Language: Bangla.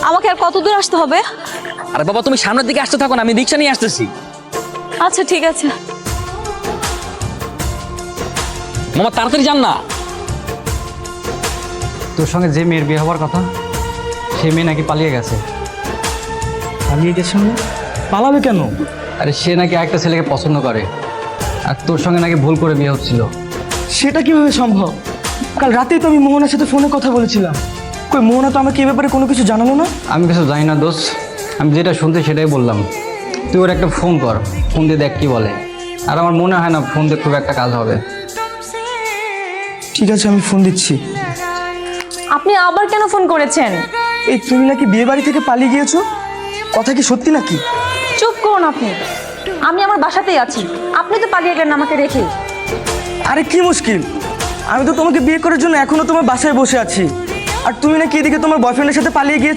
আমাকে আর কত দূর আসতে হবে? আরে বাবা তুমি সামনের দিকে আসতে থাকো না, আমি রিক্সা নিয়ে আসতেছি। আচ্ছা ঠিক আছে। মামা তাড়াতাড়ি যান না। তোর সঙ্গে যে মেয়ের বিয়ে হওয়ার কথা, সেই মেয়ে নাকি পালিয়ে গেছে। পালিয়ে গেছে মানে? পালাবে কেন? আরে সে নাকি একটা ছেলেকে পছন্দ করে, আর তোর সঙ্গে নাকি ভুল করে বিয়ে হচ্ছিল। সেটা কিভাবে সম্ভব? কাল রাতেই তো আমি মোহনার সাথে ফোনে কথা বলেছিলাম। কই মোহনা তো আমাকে এ ব্যাপারে কোনো কিছু জানালো না। আমি কিছু জানি না দোষ, আমি যেটা শুনতে সেটাই বললাম। তুই ওর একটা ফোন কর, ফোন দিয়ে দেখ কি বলে। আর আমার মনে হয় না ফোন দিয়ে খুব একটা কাজ হবে। ঠিক আছে, আমি ফোন দিচ্ছি। আপনি আবার কেন ফোন করেছেন? এই তুমি নাকি বিয়ে বাড়ি থেকে পালিয়ে গিয়েছো, কথা কি সত্যি নাকি? চুপ করুন আপনি। আমি আমার বাসাতেই আছি, আপনি তো পালিয়ে গেলেন আমাকে রেখে। আরে কি মুশকিল, আমি তো তোমাকে বিয়ে করার জন্য এখনো তোমার বাসায় বসে আছি, আর তুমি নাকি এদিকে তোমার বয়ফ্রেন্ডের সাথে পালিয়ে গিয়েছো।